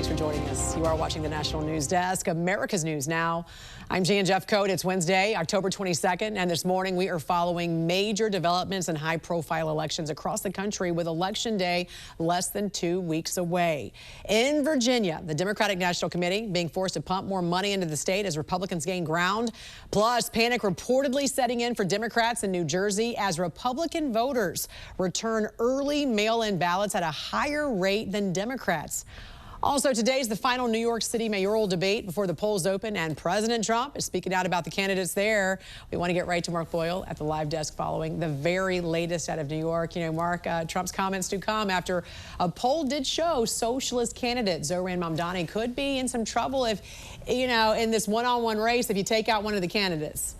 much for joining us. You are watching the National News Desk, America's News Now. I'm Jan Jeff Coat. It's Wednesday, October 22nd, and this morning we are following major developments in high-profile elections across the country with Election Day less than 2 weeks away. In Virginia, the Democratic National Committee being forced to pump more money into the state as Republicans gain ground. Plus, panic reportedly setting in for Democrats in New Jersey as Republican voters return early mail-in ballots at a higher rate than Democrats. Also, today's the final New York City mayoral debate before the polls open, and President Trump is speaking out about the candidates there. We want to get right to Mark Boyle at the live desk following the very latest out of New York. You know, Mark, Trump's comments do come after a poll did show socialist candidate Zohran Mamdani could be in some trouble if, you know, in this one-on-one race if you take out one of the candidates.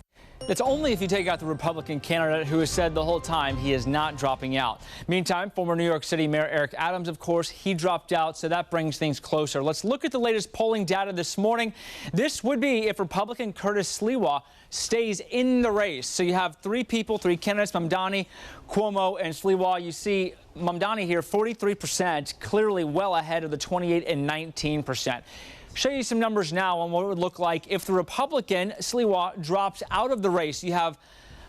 It's only if you take out the Republican candidate who has said the whole time he is not dropping out. Meantime, former New York City Mayor Eric Adams, of course, he dropped out, so that brings things closer. Let's look at the latest polling data this morning. This would be if Republican Curtis Sliwa stays in the race. So you have three candidates, Mamdani, Cuomo, and Sliwa. You see Mamdani here, 43%, clearly well ahead of the 28 and 19%. Show you some numbers now on what it would look like if the Republican Sliwa drops out of the race. You have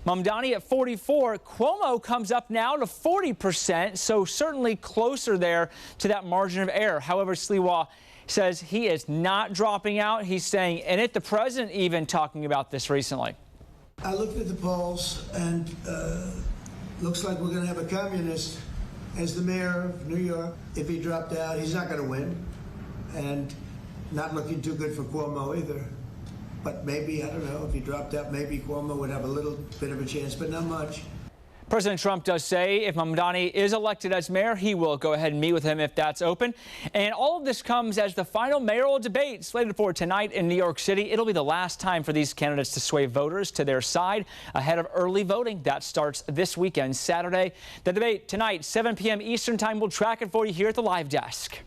Mamdani at 44. Cuomo comes up now to 40%, so certainly closer there to that margin of error. However, Sliwa says he is not dropping out. He's staying in it. The president even talking about this recently. I looked at the polls, and looks like we're going to have a communist as the mayor of New York. If he dropped out, he's not going to win. And not looking too good for Cuomo either. But maybe, I don't know, if he dropped out, maybe Cuomo would have a little bit of a chance, but not much. President Trump does say if Mamdani is elected as mayor, he will go ahead and meet with him if that's open. And all of this comes as the final mayoral debate slated for tonight in New York City. It'll be the last time for these candidates to sway voters to their side ahead of early voting. That starts this weekend, Saturday. The debate tonight, 7 p.m. Eastern Time. We'll track it for you here at the live desk.